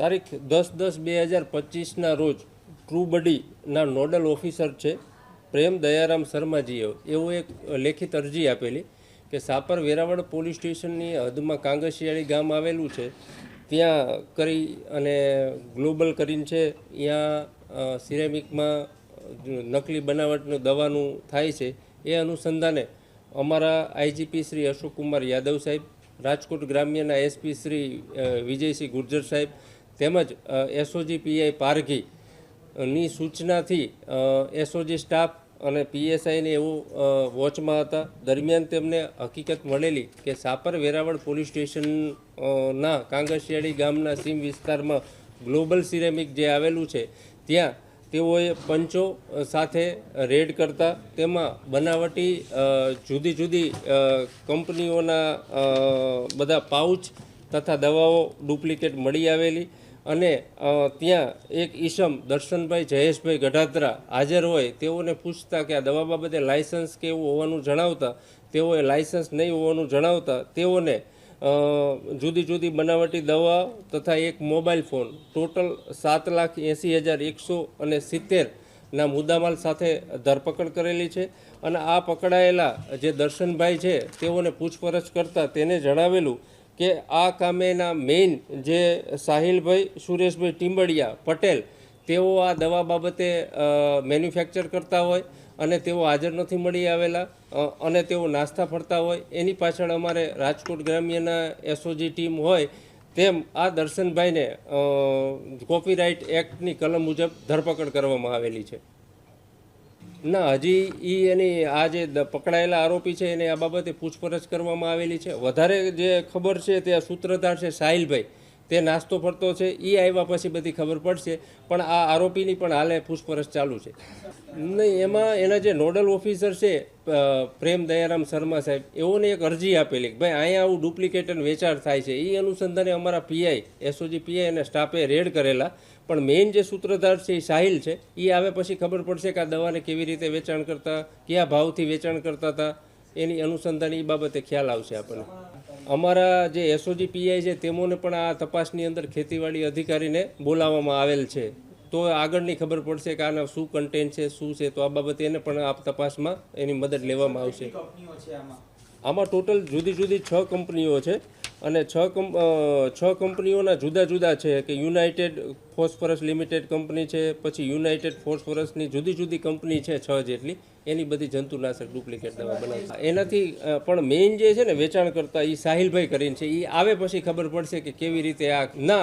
તારીખ 10/10/2025ના રોજ true બડીના nodal officer છે પ્રેમ દયારામ શર્માજીએ એવો એક લેખિત અરજી આપેલી કે સાપર વેરાવળ પોલીસ સ્ટેશનની હદમાં કાંગસિયાળી ગામ આવેલું છે, ત્યાં કરી અને ગ્લોબલ કરીને છે, ત્યાં સિરેમિકમાં નકલી બનાવટનું દવાનું થાય છે. એ અનુસંધાને અમારા આઈજીપી શ્રી અશોકકુમાર યાદવ સાહેબ, રાજકોટ ગ્રામ્યના એસપી શ્રી વિજયસિંહ ગુર્જર સાહેબ તેમજ એસઓજી પીઆઈ પારઘીની સૂચનાથી એસઓજી સ્ટાફ અને પીએસઆઈને એવું વોચમાં હતા. દરમિયાન તેમને હકીકત મળેલી કે સાપર વેરાવળ પોલીસ સ્ટેશનના કાંગસિયાળી ગામના સીમ વિસ્તારમાં ગ્લોબલ સિરેમિક જે આવેલું છે ત્યાં તેઓએ પંચો સાથે રેડ કરતા તેમાં બનાવટી જુદી જુદી કંપનીઓના બધા પાઉચ તથા દવાઓ ડુપ્લિકેટ મળી આવેલી અને ત્યાં એક ઈસમ દર્શનભાઈ જયેશભાઈ ગઢાત્રા હાજર હોય તેઓને પૂછતા કે આ દવા બાબતે લાયસન્સ કે એવું હોવાનું જણાવતા તેઓએ લાયસન્સ નહીં હોવાનું જણાવતા તેઓને જુદી જુદી બનાવટી દવા તથા એક મોબાઈલ ફોન ટોટલ 7,80,170ના મુદ્દામાલ સાથે ધરપકડ કરેલી છે. અને આ પકડાયેલા જે દર્શનભાઈ છે તેઓને પૂછપરછ કરતાં તેને જણાવેલું કે આ કામેના મેઇન જે સાહિલભાઈ સુરેશભાઈ ટીમ્બડિયા પટેલ તેઓ આ દવા બાબતે મેન્યુફેક્ચર કરતા હોય અને તેઓ હાજર નથી મળી આવેલા અને તેઓ નાસ્તા ફરતા હોય. એની પાછળ અમારે રાજકોટ ગ્રામ્યના એસઓજી ટીમ હોય તેમ આ દર્શનભાઈને કોપીરાઇટ એક્ટની કલમ મુજબ ધરપકડ કરવામાં આવેલી છે. ના, હજી એની આ જે પકડાયેલા આરોપી છે એને આ બાબતે પૂછપરછ કરવામાં આવેલી છે. વધારે જે ખબર છે તે સૂત્રધાર છે સાહિલભાઈ, તે નાસ્તો ફરતો છે, એ આવ્યા પછી બધી ખબર પડશે, પણ આ આરોપીની પણ હાલે પૂછપરછ ચાલુ છે. નહીં, એમાં એના જે નોડલ ઓફિસર છે પ્રેમ દયારામ શર્મા સાહેબ, એઓને એક અરજી આપેલી કે ભાઈ અહીંયા આવું ડુપ્લિકેટ વેચાણ થાય છે. એ અનુસંધાને અમારા પીઆઈ એસઓજી પીઆઈ અને સ્ટાફે રેડ કરેલા, પણ મેઇન જે સૂત્રધાર છે એ સાહિલ છે, એ આવે પછી ખબર પડશે કે આ દવાને કેવી રીતે વેચાણ કરતા, કયા ભાવથી વેચાણ કરતા હતા, એની અનુસંધાને એ બાબતે ખ્યાલ આવશે આપણને. અમારા જે એસઓજી પીઆઈ છે તેમને પણ આ તપાસની અંદર ખેતીવાડી અધિકારીને બોલાવવામાં આવેલ છે, તો આગળની ખબર પડશે કે આના શું કન્ટેન્ટ છે, શું છે, તો આ બાબતે એને પણ આ તપાસમાં એની મદદ લેવામાં આવશે. આમાં ટોટલ જુદી જુદી 6 કંપનીઓ છે અને 6 કંપનીઓના જુદા જુદા છે કે યુનાઇટેડ ફોસ્ફરસ લિમિટેડ કંપની છે, પછી યુનાઇટેડ ફોસ્ફરસની જુદી જુદી કંપની છે 6 જેટલી, એની બધી જંતુનાશક ડુપ્લિકેટ દવા બનાવતા. એનાથી પણ મેઇન જે છે ને વેચાણ કરતા એ સાહિલભાઈ કરીને છે, એ આવે પછી ખબર પડશે કે કેવી રીતે આ ના